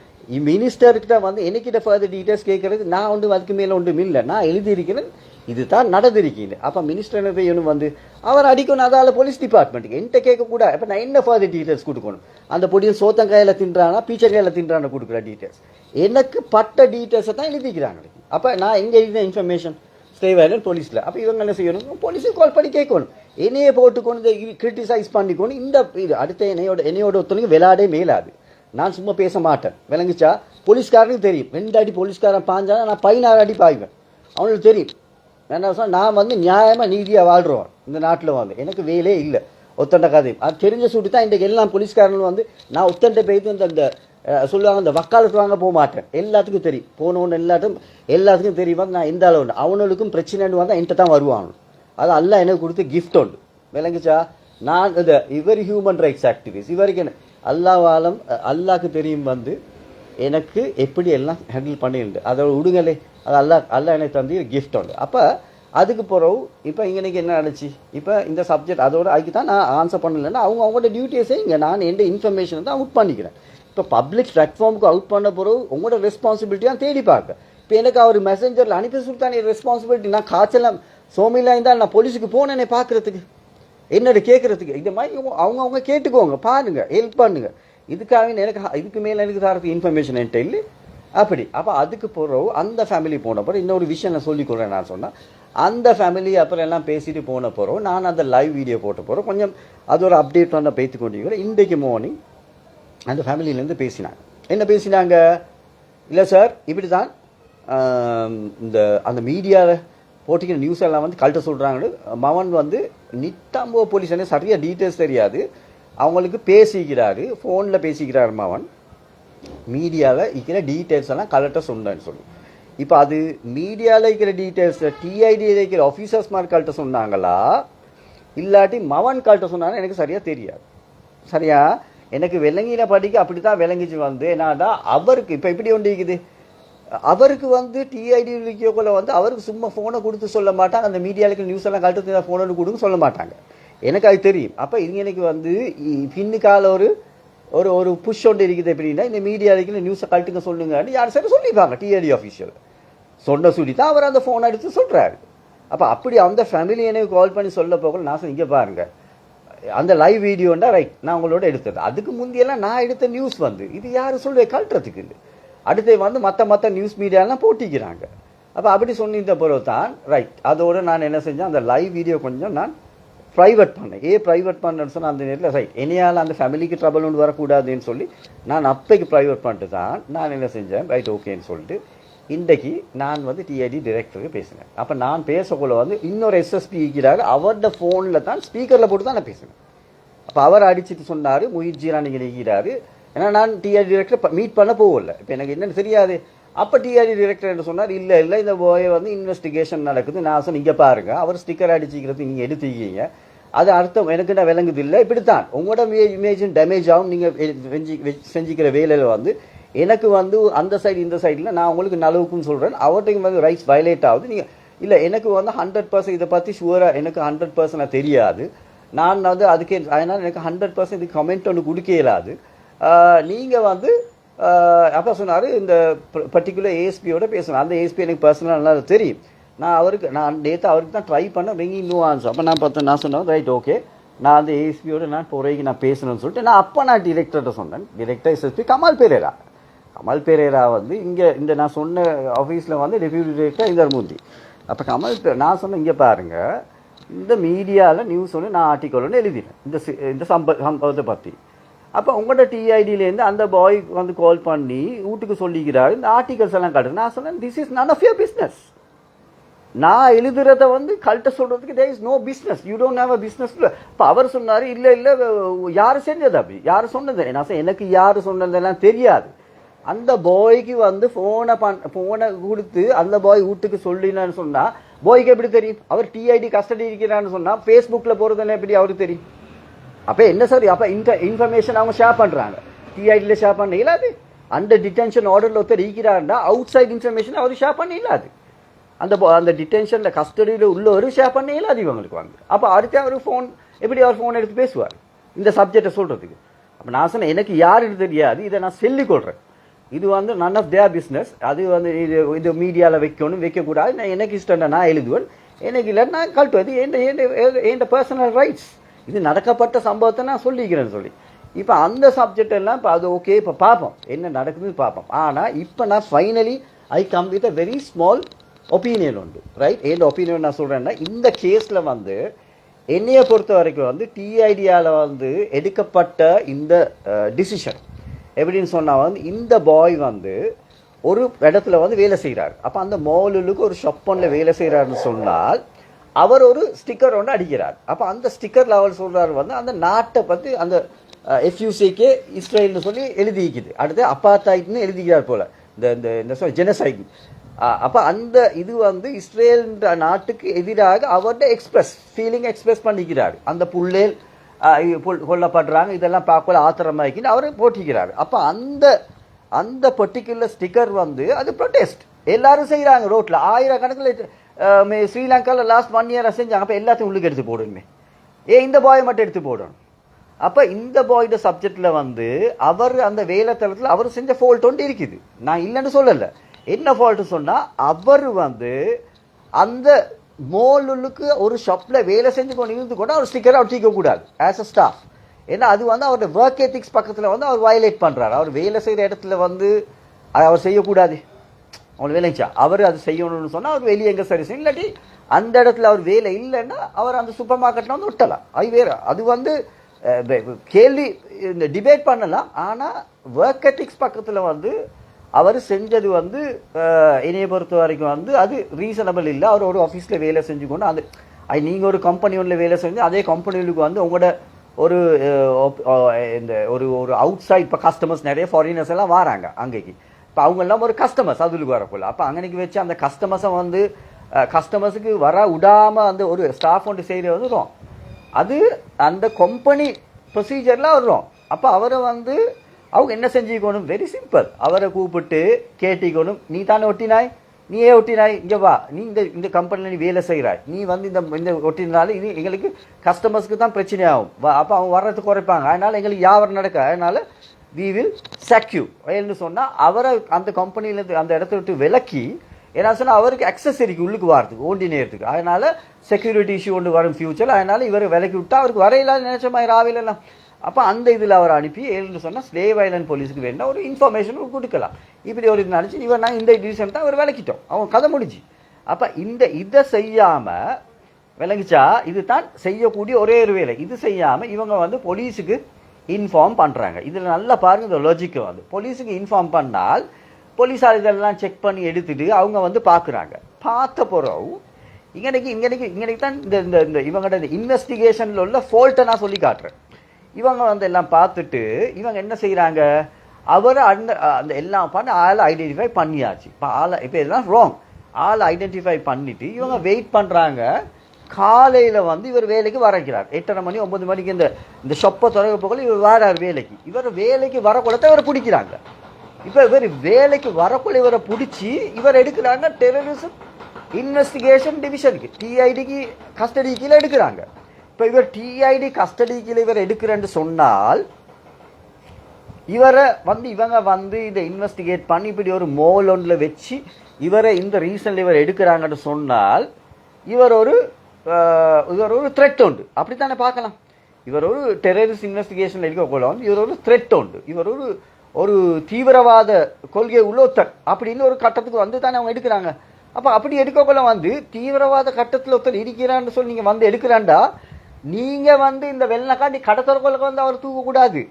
மினிஸ்டர்கிட்ட வந்து எனக்கிட்ட ஃபர்தர் டீட்டெயில்ஸ் கேட்கறது நான் ஒன்று அதுக்கு மேலே ஒன்றும் இல்லை, நான் எழுதியிருக்கிறேன் இது தான் நடந்திருக்கீங்க. அப்போ மினிஸ்டர் என்ன செய்யணும் வந்து அவர் அடிக்கணும், அதால் போலீஸ் டிபார்ட்மெண்ட்டுக்கு என்கிட்ட கேட்கக்கூடாது. அப்போ நான் என்ன ஃபர்தர் டீட்டெயில்ஸ் கொடுக்கணும், அந்த பொடியும் சோத்தங்காயில் தின்றானா பீச்சங்காயில் தின்றான கொடுக்குற டீட்டெயில்ஸ் எனக்கு பட்ட டீட்டெயில்ஸை தான் எழுதிக்கிறாங்க. அப்போ நான் எங்கே எழுதின இன்ஃபர்மேஷன் ஸ்டேவேலன் போலீஸில். அப்போ இவங்க என்ன செய்யணும், போலீஸுக்கு கால் பண்ணி கேட்கணும், என்னையே போட்டுக்கொண்டு கிரிட்டிசைஸ் பண்ணிக்கணும். இந்த இது அடுத்த என்னையோட ஒருத்தனுக்கு விளையாடே மேலாது, நான் சும்மா பேச மாட்டேன் விளங்குச்சா. போலீஸ்காரனுக்கு தெரியும் 2 அடி போலீஸ்காரன் பாஞ்சானா நான் 16 அடி பாய்வேன், அவனுக்கு தெரியும். என்ன சொன்னால் நான் வந்து நியாயமாக நீதியாக வாழ்கிறோம் இந்த நாட்டில் வந்து எனக்கு வேலையே இல்லை ஒத்தண்ட கதையும் அது தெரிஞ்ச சுட்டி தான் இன்றைக்கு எல்லாம் போலீஸ்காரங்களும் வந்து நான் ஒத்தண்ட போய்த்து இந்த சொல்லுவாங்க இந்த வக்காலத்து வாங்க போக மாட்டேன், எல்லாத்துக்கும் தெரியும் போனவொன்று எல்லாத்துக்கும் தெரியும் வந்து நான் எந்த அளவு அவனுக்கும் பிரச்சனைன்னு வந்தால் என்கிட்ட தான் வருவாங்க. அது அல்ல எனக்கு கொடுத்து கிஃப்ட் உண்டு விளங்குச்சா. நான் இந்த இவர் ஹியூமன் ரைட்ஸ் ஆக்டிவிஸ்ட் இவருக்கு என்ன அல்லாவாலம் அல்லாவுக்கு தெரியும் வந்து எனக்கு எப்படி எல்லாம் ஹேண்டில் பண்ணிட்டு அதோட விடுங்களே அது அல்லா எனக்கு தந்து கிஃப்ட் உண்டு. அப்போ அதுக்கு பிறகு இப்போ இன்றைக்கி என்ன நடந்துச்சு, இப்போ இந்த சப்ஜெக்ட் அதோட அதுக்கு தான் நான் ஆன்சர் பண்ணலைன்னா அவங்களோட டியூட்டிஸே இங்கே நான் எந்த இன்ஃபர்மேஷனை தான் அவுட் பண்ணிக்கிறேன். இப்போ பப்ளிக் பிளாட்ஃபார்முக்கு அவுட் பண்ண பிறகு உங்களோட ரெஸ்பான்சிபிலிட்டியாக தேடி பார்க்க. இப்போ எனக்கு அவர் மெசஞ்சரில் அனுப்பி சொல்லிட்டானே ரெஸ்பான்சிபிலிட்டி, நான் காய்ச்சலாம் சோமிலாம் இருந்தால் நான் போலீஸுக்கு போனேனே பார்க்குறதுக்கு என்னோட கேட்குறதுக்கு. இந்த மாதிரி அவங்க கேட்டுக்கோங்க, பாருங்கள், ஹெல்ப் பண்ணுங்கள். இதுக்காக எனக்கு இதுக்கு மேலே எனக்கு தரதுக்கு இன்ஃபர்மேஷன் என்கிட்ட இல்லை அப்படி. அப்போ அதுக்கு பிறகு அந்த ஃபேமிலி போன பிறகு இன்னொரு விஷயம் நான் சொல்லிக்கொள்கிறேன். நான் சொன்னேன் அந்த ஃபேமிலி அப்புறம் எல்லாம் பேசிட்டு போன பிறகு நான் அந்த லைவ் வீடியோ போட்ட பிறகு கொஞ்சம் அது ஒரு அப்டேட் வந்து பேசி கொண்டிருக்கிறேன். இன்றைக்கு மார்னிங் அந்த ஃபேமிலியிலேருந்து பேசினாங்க. என்ன பேசினாங்க, இல்லை சார் இப்படி தான் இந்த அந்த மீடியாவில் போட்டிக்கிற நியூஸ் எல்லாம் வந்து கழட்ட சொல்கிறாங்க. மவன் வந்து நிட்டாம்போ போலீஸ் என்ன சரியாக டீட்டெயில்ஸ் தெரியாது, அவங்களுக்கு பேசிக்கிறாரு, ஃபோனில் பேசிக்கிறார் மவன், மீடியாவில் இருக்கிற டீட்டெயில்ஸ் எல்லாம் கலெக்டாக சொன்னேன்னு சொல்லி. இப்போ அது மீடியாவில் இருக்கிற டீட்டெயில்ஸ் டிஐடியில் இருக்கிற ஆஃபீஸர்ஸ் மாதிரி கலெக்ட சொன்னாங்களா இல்லாட்டி மவன் கலெக்ட சொன்னாலும் எனக்கு சரியாக தெரியாது. சரியா எனக்கு விளங்கின படிக்க அப்படி தான் விளங்கிச்சு வந்து என்னடா அவருக்கு இப்போ இப்படி ஒன்று இருக்குது, அவருக்கு வந்து டிஐடி இருக்கக்குள்ள வந்து அவருக்கு சும்மா ஃபோனை கொடுத்து சொல்ல மாட்டாங்க, அந்த மீடியாவுக்கு நியூஸ் எல்லாம் கலெக்ட் ஃபோனை கொடுக்க சொல்ல மாட்டாங்க, எனக்கு அது தெரியும். அப்போ இது எனக்கு வந்து பின்னுக்கால ஒரு ஒரு புஷ் ஒன்று இருக்குது எப்படின்னா இந்த மீடியாவுக்கு நியூஸை கழட்டுங்க சொல்லுங்கன்னு யார் சரி சொல்லிப்பாங்க. டிஐடி ஆஃபீஷியல் சொன்ன சொல்லி தான் அவர் அந்த ஃபோனை எடுத்து சொல்கிறாரு. அப்போ அப்படி அந்த ஃபேமிலி எனக்கு கால் பண்ணி சொல்ல போகல நான் இங்கே பாருங்க அந்த லைவ் வீடியோண்டா ரைட் நான் உங்களோட எடுத்தது. அதுக்கு முந்தியெல்லாம் நான் எடுத்த நியூஸ் வந்து இது யாரும் சொல்லுவே கழட்டுறதுக்கு இல்லை. அடுத்து வந்து மற்ற நியூஸ் மீடியாலாம் போட்டிக்கிறாங்க. அப்போ அப்படி சொன்னிருந்த பிறகு தான் ரைட் அதோடு நான் என்ன செஞ்சேன், அந்த லைவ் வீடியோ கொஞ்சம் நான் ப்ரைவேட் பண்ணேன். ப்ரைவேட் பண்ணேன்னு சொன்னால் அந்த நேரத்தில் ரைட் என்னையால் அந்த ஃபேமிலிக்கு ட்ரபிள் ஒன்று வரக்கூடாதுன்னு சொல்லி நான் அப்பைக்கு ப்ரைவேட் பண்ணிட்டு தான் நான் என்ன செஞ்சேன், ரைட் ஓகேன்னு சொல்லிட்டு இன்றைக்கு நான் வந்து டிஐடி டைரக்டருக்கு பேசினேன். அப்போ நான் பேசக்குள்ள வந்து இன்னொரு எஸ்எஸ்பி இருக்கிறாரு, அவரோட ஃபோனில் தான் ஸ்பீக்கரில் போட்டு தான் நான் பேசினேன். அப்போ அவர் அடிச்சுட்டு சொன்னார் முஹித் ஜீரான் இங்கே இருக்கிறாரு. ஏன்னா நான் டிஐடி டைரக்டர் மீட் பண்ண போகல, இப்போ எனக்கு என்னன்னு தெரியாது. அப்போ டிஐடி டைரக்டர் என்ன சொன்னார், இல்லை இந்த போயை வந்து இன்வெஸ்டிகேஷன் நடக்குது. நான் சொன்னேன் இங்கே பாருங்க, அவர் ஸ்டிக்கர் அடிச்சுக்கிறது நீங்கள் எடுத்துக்கிங்க, அது அர்த்தம் எனக்கு என்ன விளங்குது இல்லை. இப்படித்தான் உங்களோட இமேஜும் டேமேஜ் ஆகும். நீங்கள் செஞ்சுக்கிற வேலையில் வந்து எனக்கு வந்து அந்த சைடு இந்த சைடில் நான் உங்களுக்கு நலவுக்குன்னு சொல்கிறேன், அவர்கிட்ட வந்து ரைட்ஸ் வயலேட் ஆகுது. நீங்கள் இல்லை எனக்கு வந்து 100% இதை பற்றி ஷுவராக எனக்கு 100% தெரியாது. நான் வந்து அதுக்கே அதனால் எனக்கு 100% இது கமெண்ட் ஒன்று கொடுக்க இயலாது. நீங்கள் வந்து அப்போ சொன்னார் இந்த பர்டிகுலர் ஏஎஸ்பியோட பேசணும். அந்த ஏஎஸ்பி எனக்கு பர்சனலாக நல்லா தெரியும். நான் நேற்று அவருக்கு தான் ட்ரை பண்ண ரிங்கிங் நோ ஆன்சர். அப்போ நான் பார்த்தேன், நான் சொன்னேன் ரைட் ஓகே நான் அந்த ஏஎஸ்பியோட நான் போகிறேக்கு நான் பேசணும்னு சொல்லிட்டு நான் டிரெக்டர்கிட்ட சொன்னேன். டிரெக்டர் எஸ்எஸ்பி கமால் பெரேரா வந்து இங்கே இந்த நான் சொன்ன ஆஃபீஸில் வந்து டெப்யூட்டி டிரெக்டர் இந்த மூந்தி. அப்போ நான் சொன்னேன் இங்கே பாருங்கள், இந்த மீடியாவில் நியூஸ் ஒன்று நான் ஆர்டிக்கல் ஒன்று எழுதினேன் இந்த சம்பவத்தை பற்றி. அப்போ உங்களோட டிஐடியிலேருந்து அந்த பாய் வந்து கால் பண்ணி வீட்டுக்கு சொல்லிக்கிறாரு, இந்த ஆர்டிகல்ஸ் எல்லாம் காட்டுறேன். நான் சொன்னேன் this is none of your business. நான் எழுதுறத வந்து கல்ட்ட சொல்றதுக்கு there is no business, you don't have a business. இப்போ அவர் சொன்னார் இல்லை யார் செஞ்சது, அப்படி யார் சொன்னது. நான் எனக்கு யார் சொன்னதெல்லாம் தெரியாது. அந்த பாய்க்கு வந்து ஃபோனை கொடுத்து அந்த பாய் வீட்டுக்கு சொல்லினான்னு சொன்னால் பாய்க்கு எப்படி தெரியும்? அவர் டிஐடி கஸ்டடி இருக்கிறான்னு சொன்னால் ஃபேஸ்புக்கில் போகிறதுன்னு எப்படி அவருக்கு தெரியும்? அப்போ என்ன சார், அப்போ இன்ஃபர்மேஷன் அவங்க ஷேர் பண்ணுறாங்க, டிஐடியில் ஷேர் பண்ண இல்லாது. அண்டர் டிடென்ஷன் ஆர்டரில் ஒருத்தர் இருக்கிறாருன்னா அவுட் சைட் இன்ஃபர்மேஷன் அவர் ஷேர் பண்ண இல்லாது. அந்த டிடென்ஷனில் கஸ்டடியில் உள்ளவர் ஷேர் பண்ண இல்லாது இவங்களுக்கு வந்து. அப்போ அடுத்து அவர் எப்படி அவர் ஃபோன் எடுத்து பேசுவார் இந்த சப்ஜெக்டை சொல்கிறதுக்கு? அப்போ நான் சொன்னேன் எனக்கு யாருன்னு தெரியாது, இதை நான் சொல்லிக்கொள்கிறேன். இது வந்து நன் ஆஃப் தேர் பிஸ்னஸ். அது வந்து இது மீடியாவில் வைக்கக்கூடாது. நான் எனக்கு இஷ்டம் நான் எழுதுவேன், எனக்கு இல்லை நான் கழட்டுவது என் பர்சனல் ரைட்ஸ். இது நடக்கப்பட்ட சம்பவத்தை நான் சொல்லிக்கிறேன்னு சொல்லி. இப்போ அந்த சப்ஜெக்ட் எல்லாம் இப்போ அது ஓகே, இப்போ பார்ப்போம் என்ன நடக்குதுன்னு பார்ப்போம். ஆனால் இப்போ நான் finally I come with a very small opinion உண்டு. ரைட், என் ஒப்பீனியன் நான் சொல்கிறேன்னா இந்த கேஸில் வந்து என்னையை பொறுத்த வரைக்கும் வந்து டிஐடியால் வந்து எடுக்கப்பட்ட இந்த டிசிஷன் எப்படின்னு சொன்னால் வந்து இந்த பாய் வந்து ஒரு இடத்துல வந்து வேலை செய்கிறார். அப்போ அந்த மாலுக்கு ஒரு ஷாப்பனில் வேலை செய்கிறாருன்னு சொன்னால் அவர் ஒரு ஸ்டிக்கர் ஒன்று அடிக்கிறார். அப்போ அந்த ஸ்டிக்கரில் அவர் சொல்கிறார் வந்து அந்த நாட்டை பற்றி அந்த எஃப்யூசிக்கே இஸ்ரேல்னு சொல்லி எழுதிக்குது, அடுத்து அப்பாத்தாய்ட்னு எழுதிக்கிறார் போல், இந்த ஜெனசைட். அப்போ அந்த இது வந்து இஸ்ரேல் நாட்டுக்கு எதிராக அவர்கிட்ட ஃபீலிங் எக்ஸ்பிரஸ் பண்ணிக்கிறார். அந்த புள்ளேல் கொல்லப்படுறாங்க இதெல்லாம் பார்க்கல ஆத்திரமாக்கின்னு அவர் போட்டிக்கிறார். அப்போ அந்த பர்டிகுலர் ஸ்டிக்கர் வந்து அது ப்ரொடெஸ்ட் எல்லாரும் செய்கிறாங்க ரோட்டில். ஆயிரக்கணக்கில் ஸ்ரீலங்காவில் லாஸ்ட் 1 இயர் செஞ்சாங்க. அப்போ எல்லாத்தையும் உள்ளுக்கு எடுத்து போடணுமே, இந்த பாயை மட்டும் எடுத்து போடணும். அப்போ இந்த பாயோட சப்ஜெக்டில் வந்து அவர் அந்த வேலை தளத்தில் அவர் செஞ்ச ஃபால்ட் ஒன்று இருக்குது, நான் இல்லைன்னு சொல்லலை. என்ன ஃபால்ட்டு சொன்னால் அவர் வந்து அந்த மோலுக்கு ஒரு ஷாப்பில் வேலை செஞ்சு கொண்டு இருந்து கூட அவர் ஸ்டிக்கரை அவர் தீக்கக்கூடாது ஆஸ் அ ஸ்டாஃப். ஏன்னா அது வந்து அவருடைய ஒர்க் எத்திக்ஸ் பக்கத்தில் வந்து அவர் வயலேட் பண்ணுறாரு. அவர் வேலை செய்கிற இடத்துல வந்து அவர் செய்யக்கூடாது, அவர் வேலைச்சா அவர் அது செய்யணும்னு சொன்னால் அவர் வெளியே எங்கே சரி செய்யும், இல்லாட்டி அந்த இடத்துல அவர் வேலை இல்லைன்னா அவர் அந்த சூப்பர் மார்க்கெட்டில் வந்து விட்டலாம். அது வேறு, அது வந்து கேள்வி இந்த டிபேட் பண்ணலாம். ஆனால் ஒர்க் எத்திக்ஸ் பக்கத்தில் வந்து அவர் செஞ்சது வந்து என்னையை பொறுத்த வரைக்கும் வந்து அது ரீசனபிள் இல்லை. அவர் ஒரு ஆஃபீஸில் வேலை செஞ்சு கொண்டு அந்த நீங்கள் ஒரு கம்பெனி ஒன்றில் வேலை செஞ்சு அதே கம்பெனிகளுக்கு வந்து உங்களோட ஒரு இந்த ஒரு அவுட் சைட் இப்போ கஸ்டமர்ஸ் நிறைய ஃபாரினர்ஸ் எல்லாம் வராங்க அங்கேக்கு. இப்போ அவங்கெல்லாம் ஒரு கஸ்டமர்ஸ் அதுக்கு வரப்போல. அப்போ அங்கனைக்கு வச்சு அந்த கஸ்டமர்ஸை வந்து கஸ்டமர்ஸுக்கு வர விடாமல் அந்த ஒரு ஸ்டாஃப் ஒன்று செய்கிறது வந்து வரும். அது அந்த கம்பெனி ப்ரொசீஜரில் வரும். அப்போ அவரை வந்து அவங்க என்ன செஞ்சுக்கணும், வெரி சிம்பிள், அவரை கூப்பிட்டு கேட்டிக்கணும், நீ தானே ஒட்டினாய், நீ ஏன் ஒட்டினாய், இங்கே வா, நீ இந்த கம்பெனியில் நீ வேலை செய்கிறாய், நீ வந்து இந்த ஒட்டினாலும் இது எங்களுக்கு கஸ்டமர்ஸ்க்கு தான் பிரச்சனையாகும், அப்போ அவங்க வர்றது குறைப்பாங்க, அதனால் எங்களுக்கு வியாபாரம் நடக்க, அதனால் வி வில் sack you ன்னு சொன்னால் அவரை அந்த கம்பெனியிலேருந்து அந்த இடத்த விட்டு விலக்கி ஏன்னா சொன்னால் அவருக்கு அக்சஸ் இருக்கு உள்ளுக்கு வரதுக்கு ஓண்டி நேரத்துக்கு. அதனால செக்யூரிட்டி இஷ்யூ ஒன்று வரும் ஃபியூச்சர். அதனால இவர் விலைக்கு விட்டா அவருக்கு வரையிலான்னு நினைச்ச மாதிரி ஆவிலாம். அப்போ அந்த இதில் அவர் அனுப்பி ஏன்னு சொன்னால் ஸ்லேவ் ஐலண்ட் போலீஸுக்கு வேண்டாம் ஒரு இன்ஃபர்மேஷன் கொடுக்கலாம். இப்படி ஒரு இது நினச்சி இவர் நாங்கள் இந்த டிசிஷன் தான் அவர் விளக்கிட்டோம், அவங்க கதை முடிஞ்சு. அப்போ இதை செய்யாமல் விளங்கிச்சா, இது தான் செய்யக்கூடிய ஒரே ஒரு வேலை. இது செய்யாமல் இவங்க வந்து போலீஸுக்கு இன்ஃபார்ம் பண்ணுறாங்க. இதில் நல்லா பாருங்கள் இந்த லாஜிக்கு வந்து போலீஸுக்கு இன்ஃபார்ம் பண்ணால் போலீஸார் இதெல்லாம் செக் பண்ணி எடுத்துட்டு அவங்க வந்து பார்க்குறாங்க. பார்த்த பிறகு இங்கனைக்கு தான் இந்த இவங்கள்ட்ட இந்த இன்வெஸ்டிகேஷனில் உள்ள ஃபால்ட்டை நான் சொல்லி காட்டுறேன். இவங்க வந்து எல்லாம் பார்த்துட்டு இவங்க என்ன செய்கிறாங்க, அவரை அந்த எல்லாம் பண்ண ஆளை ஐடென்டிஃபை பண்ணியாச்சு. இப்போ இதெல்லாம் ராங். ஆளை ஐடென்டிஃபை பண்ணிட்டு இவங்க வெயிட் பண்ணுறாங்க. காலையில் வந்து இவர் வேலைக்கு வரைக்கிறார். 8:30 மணி 9 மணிக்கு இந்த ஷொப்பை தொடங்க போகல இவர் வரார் வேலைக்கு. இவர் வேலைக்கு வரக்குள்ளத்தை இவரை பிடிக்கிறாங்க. இப்போ இவர் வேலைக்கு வரக்குள்ள இவரை பிடிச்சி இவர் எடுக்கிறாங்க டெரரிசம் இன்வெஸ்டிகேஷன் டிவிஷனுக்கு, டிஐடிக்கு கஸ்டடி கீழே எடுக்கிறாங்க. இப்போ இவர் டிஐடி கஸ்டடி கீழே இவர் எடுக்கிறேன்னு சொன்னால் இவரை வந்து இவங்க வந்து இதை இன்வெஸ்டிகேட் பண்ணி இப்படி ஒரு மோல் ஒன்றில் வச்சு இவரை இந்த ரீசனில் இவர் எடுக்கிறாங்கன்னு சொன்னால் இவர் ஒரு த்ரெட் உண்டு. அப்படித்தானே பார்க்கலாம். இவர் ஒரு டெரரிஸ்ட் இன்வெஸ்டிகேஷன் எடுக்கக்கூட இவர் ஒரு த்ரெட் உண்டு, இவர் ஒரு தீவிரவாத கொள்கை உள்ள ஒருத்தர் அப்படின்னு ஒரு கட்டத்துக்கு வந்து தானே அவங்க எடுக்கிறாங்க. அப்போ அப்படி எடுக்கக்குள்ள வந்து தீவிரவாத கட்டத்தில் ஒருத்தர் இருக்கிறான்னு சொல்லி நீங்கள் வந்து எடுக்கிறாண்டா நீங்கள் வந்து இந்த வெள்ளக்காண்டி கடத்தொருக்குள்ள வந்து அவர் தூக்கக்கூடாது.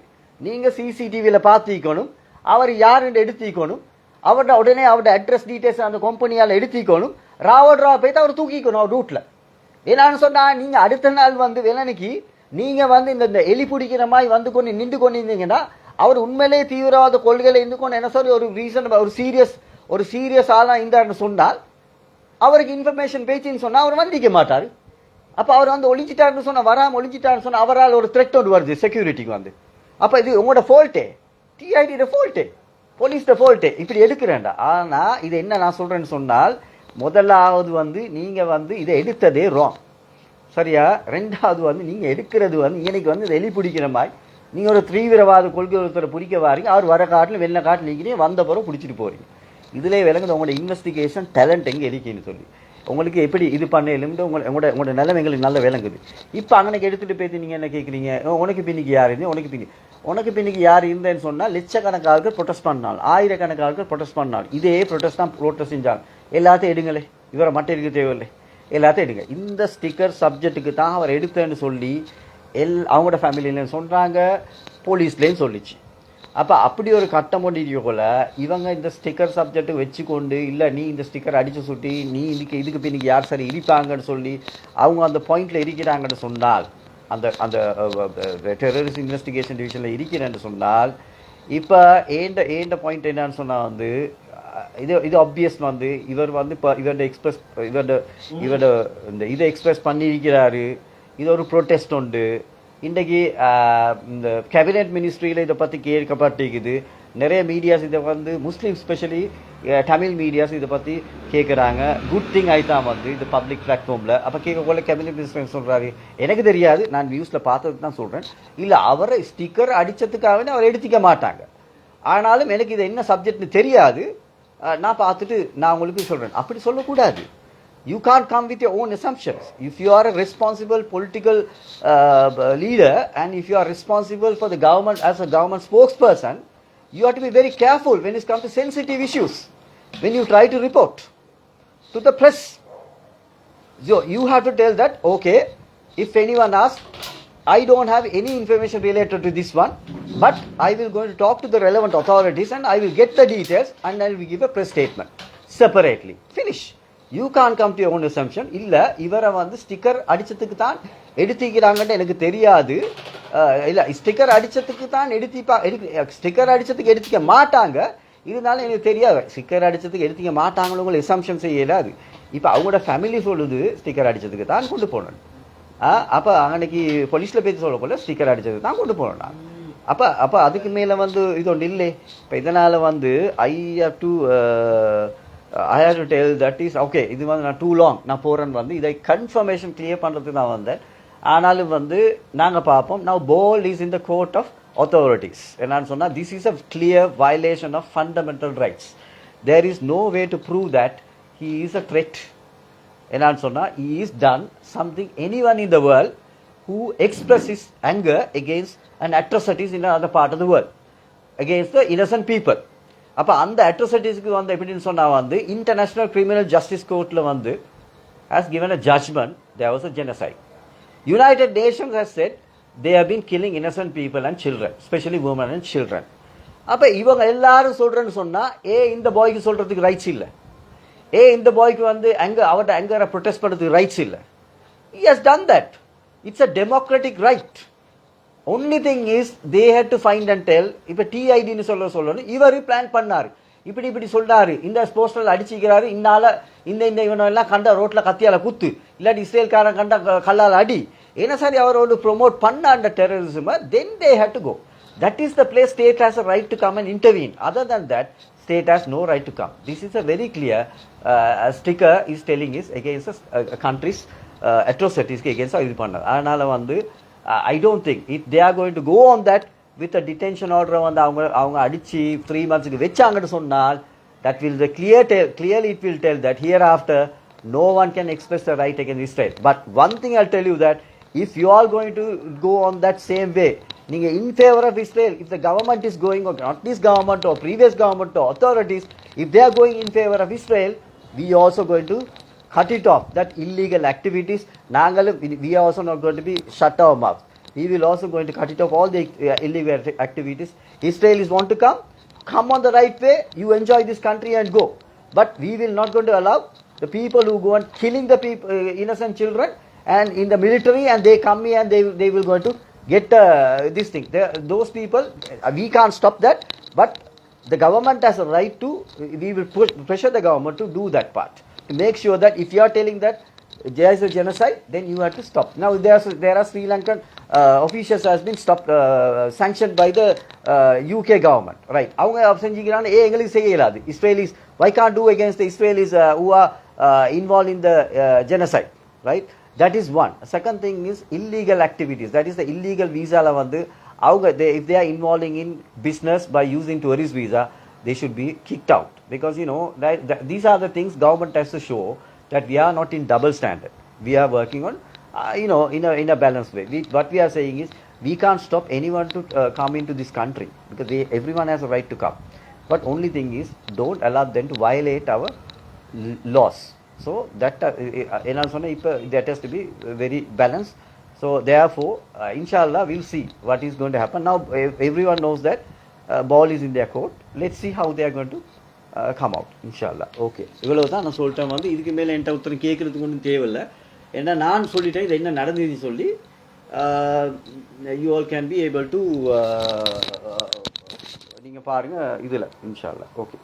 நீங்கள் சிசிடிவியில் பார்த்திக்கணும், அவர் யாருன்னு எடுத்திக்கணும், அவர்கிட்ட உடனே அவருடைய அட்ரஸ் டீட்டெயில்ஸ் அந்த கம்பெனியால் எடுத்திக்கணும், ராவோட்ரா போய்த்து அவர் தூக்கிக்கணும் அவர் ரூட்டில். ஏன்னான்னு சொன்னால் நீங்கள் அடுத்த நாள் வந்து வெள்ளனைக்கு நீங்கள் வந்து இந்த எலி பிடிக்கிற மாதிரி வந்து கொண்டு நின்று கொண்டு இருந்தீங்கன்னா அவர் உண்மையிலே தீவிரவாத கொள்கையில் இருந்து கொண்டு என்ன சொல்லி ஒரு சீரியஸ் ஆளாக இருந்தார்னு சொன்னால் அவருக்கு இன்ஃபர்மேஷன் பேச்சுன்னு சொன்னால் அவர் வந்திக்க மாட்டார். அப்போ அவர் வந்து ஒழிஞ்சிட்டாருன்னு சொன்னால் வராமல் ஒழிஞ்சிட்டாருன்னு சொன்னால் அவரால் ஒரு த்ரெட் ஒன்று வருது செக்யூரிட்டிக்கு வந்து. அப்போ இது உங்களோட ஃபால்ட்டே, டிஐடியோட ஃபால்ட்டே, போலீஸோட ஃபால்ட்டே இப்படி எடுக்கிறேன்டா. ஆனால் இது என்ன நான் சொல்கிறேன்னு சொன்னால் முதலாவது வந்து நீங்கள் வந்து இதை எடுத்ததே ராங், சரியா? ரெண்டாவது வந்து நீங்கள் எடுக்கிறது வந்து இன்னைக்கு வந்து எலி பிடிக்கிற மாதிரி நீங்கள் ஒரு தீவிரவாத கொள்கை ஒருத்தரை பிடிக்க வாரீங்க, அவர் வர காட்டில் வெள்ளை காட்டில் நிற்கிறீங்க, வந்த பிறகு பிடிச்சிட்டு போகிறீங்க. இதிலே விளங்குது உங்களோட இன்வெஸ்டிகேஷன் டேலண்ட் எங்கே இருக்குன்னு சொல்லி உங்களுக்கு எப்படி இது பண்ணலும்னு உங்களோட நிலைமை எங்களுக்கு நல்ல விளங்குது. இப்போ அங்கனைக்கு எடுத்துகிட்டு போய்த்து நீங்கள் என்ன கேட்குறீங்க, உனக்கு பின்னிக்கு யார் இருந்து உனக்கு பின்னிக்கு யார் இருந்தேன்னு சொன்னால் லட்சக்கணக்காக ப்ரொட்டஸ்ட் பண்ணாலும் ஆயிரக்கணக்காக ப்ரொட்டஸ்ட் பண்ணாலும் இதே ப்ரொட்டஸ்ட் தான் ப்ரொட்டஸ்ட் செஞ்சாங்க. எல்லாத்தையும் எடுங்களே, இவரை மட்டும் எடுக்க தேவையில்லை, எல்லாத்தையும் எடுங்க. இந்த ஸ்டிக்கர் சப்ஜெக்ட்டுக்கு தான் அவர் எடுத்தேன்னு சொல்லி அவங்களோட ஃபேமிலியிலேயும் சொல்கிறாங்க, போலீஸ்லேயும் சொல்லிச்சு. அப்போ அப்படி ஒரு கட்டம் கொண்டிருக்கோல இவங்க இந்த ஸ்டிக்கர் சப்ஜெக்ட் வச்சுக்கொண்டு இல்லை நீ இந்த ஸ்டிக்கர் அடித்து சுட்டி நீ இதுக்கு பின்னுக்கு யார் சரி இருப்பாங்கன்னு சொல்லி அவங்க அந்த பாயிண்டில் இருக்கிறாங்கன்னு சொன்னால் அந்த டெரரிஸ்ட் இன்வெஸ்டிகேஷன் டிவிஷனில் இருக்கிறேன்னு சொன்னால் இப்போ ஏண்ட பாயிண்ட் என்னன்னு சொன்னால் வந்து இது ஆப்வியஸ் வந்து இவர் வந்து இப்போ இவரோட இந்த இதை எக்ஸ்பிரஸ் பண்ணியிருக்கிறாரு. இது ஒரு ப்ரொட்டஸ்ட் உண்டு. இன்றைக்கி இந்த கேபினெட் மினிஸ்ட்ரியில் இதை பற்றி கேட்கப்பட்டிருக்குது. நிறைய மீடியாஸ் இதை வந்து முஸ்லீம் ஸ்பெஷலி தமிழ் மீடியாஸ் இதை பற்றி கேட்குறாங்க. குட் திங் ஆகிட்டான் வந்து இது பப்ளிக் பிளாட்ஃபார்மில். அப்போ கேட்கக்குள்ள கேபினெட் மினிஸ்டர் சொல்கிறாரு, எனக்கு தெரியாது, நான் நியூஸில் பார்த்தது தான் சொல்கிறேன், இல்லை அவரை ஸ்டிக்கர் அடித்ததுக்காகவே அவர் எடுத்துக்க மாட்டாங்க, ஆனாலும் எனக்கு இது என்ன சப்ஜெக்ட்னு தெரியாது, நான் பார்த்துட்டு நான் உங்களுக்கு சொல்கிறேன். அப்படி சொல்லக்கூடாது. You can't come with your own assumptions. If you are a responsible political leader and if you are responsible for the government as a government spokesperson, you have to be very careful when it comes to sensitive issues. When you try to report to the press, so you have to tell that, okay, if anyone asks, I don't have any information related to this one, but I will go to talk to the relevant authorities and I will get the details and I will give a press statement separately. Finish. You can come to own assumption. இல்லை இவரை வந்து sticker அடித்ததுக்கு தான் எடுத்திக்கிறாங்கன்னு எனக்கு தெரியாது, இல்லை sticker அடித்ததுக்கு தான் sticker அடித்ததுக்கு எடுத்துக்க மாட்டாங்க, இதனால எனக்கு தெரியாது. ஸ்டிக்கர் அடித்ததுக்கு எடுத்துக்க மாட்டாங்கன்னு உங்களை அசம்ஷன் செய்யலாது. இப்போ அவங்களோட ஃபேமிலி சொல்லுது ஸ்டிக்கர் அடித்ததுக்கு தான் கொண்டு போகணும். அப்போ அன்னைக்கு போலீஸில் பேசி சொல்லக்குள்ள ஸ்டிக்கர் அடித்ததுக்கு தான் கொண்டு போகணும் நான். அப்போ அதுக்கு மேலே வந்து இது ஒன்று இல்லை. இப்போ இதனால் வந்து I have to tell that is okay, இது வந்து நான் டூ லாங் நான் போகிறேன்னு வந்து இதை கன்ஃபர்மேஷன் கிளியர் பண்ணுறதுக்கு நான் வந்தேன். ஆனாலும் வந்து நாங்கள் பார்ப்போம். now ball is in the court of authorities. என்னன்னு சொன்னால் this is a clear violation of fundamental rights. There is no way to prove that he is a threat. என்னன்னு சொன்னா he is done something anyone in the world who expresses anger against an atrocities in another part of the world against the innocent people. அப்ப அந்த atrocitiesக்கு வந்து எப்படின்னு சொன்னா வந்து international criminal justice கோர்ட்ல வந்து has given a judgment there was a genocide. United Nations has said they have been killing innocent people and children, especially women and children. அப்ப இவங்க எல்லாரும் சொல்றேன்னு சொன்னா இந்த பாய்க்கு சொல்றதுக்கு ரைட்ஸ் இல்ல, இந்த பாய்க்கு வந்து அவரோட அங்கரை ப்ரொடெஸ்ட் பண்றதுக்கு ரைட்ஸ் இல்ல. He has done that. It's a democratic right. Only thing is they had to find and tell. இப்ப TID ன்னு சொல்லணும், இவரு பிளான் பண்ணாரு, இப்படி சொல்றாரு, இந்த போஸ்டர்ல அடிச்சிக்கிறாரு, இன்னால இந்த இவனெல்லாம் கண்ட ரோட்ல கத்தியால குத்து, இல்லாட்டி இஸ்ரேல்காரன் கண்ட கல்லால அடி, என்ன சரி அவர் ஒரு ப்ரொமோட் பண்ண அந்த terrorism, then they had to go. That is the place state has a right to come and intervene. Other than that, state has no right to come. This is a very clear sticker is telling is against a country's atrocities against இது பண்ணது. அதனால வந்து I don't think if they are going to go on that with a detention order வந்து அவங்க அடிச்சு 3 monthsக்கு வெச்சாங்கன்னு சொன்னால் that will the clearly it will tell that hereafter no one can express the right against Israel. But one thing I'll tell you that if you are going to go on that same way, நீங்க in favor of Israel, if the government is going, or not this government or previous government or authorities, if they are going in favor of Israel, we also going to cut it off, that illegal activities. We are also not going to be shut our mouth. We will also going to cut it off all the illegal activities. Israelis want to come on the right way, you enjoy this country and go. But we will not going to allow the people who go on killing the people, innocent children, and in the military, and they come here and they will going to get this thing. Those people, we can't stop that, but the government has a right to, we will pressure the government to do that part, to make sure that if you are telling that there is a genocide, then you have to stop. Now there are Sri Lankan officials has been stopped, sanctioned by the UK government, right? அவங்க செஞ்சிக்கிறாங்க, எங்களுக்கு செய்ய இயலாது. Israelis, why can't do against the Israelis who are involved in the genocide, right? That is one. Second thing is illegal activities. That is the illegal visa la vandu if they are involving in business by using tourist visa, they should be kicked out, because these are the things government has to show that we are not in double standard. We are working on in a balanced way. What we are saying is we can't stop anyone to come into this country, because everyone has a right to come. But only thing is don't allow them to violate our laws. So that that has to be very balanced. So therefore, inshallah, we'll see what is going to happen. Now everyone knows that ball is in their court. Let's see how they are going to come out, inshallah. Okay, இவ்வளவு தான் நான் சொல்லிட்டேன். வந்து இதுக்கு மேல என்கிட்ட ஒருத்தர் கேட்கறதுக்கு ஒன்றும் தேவையில்லை. ஏன்னா நான் சொல்லிட்டேன் இது என்ன நடந்ததுன்னு சொல்லி you all can be able to நீங்க பாருங்க இதுல, inshallah. Okay.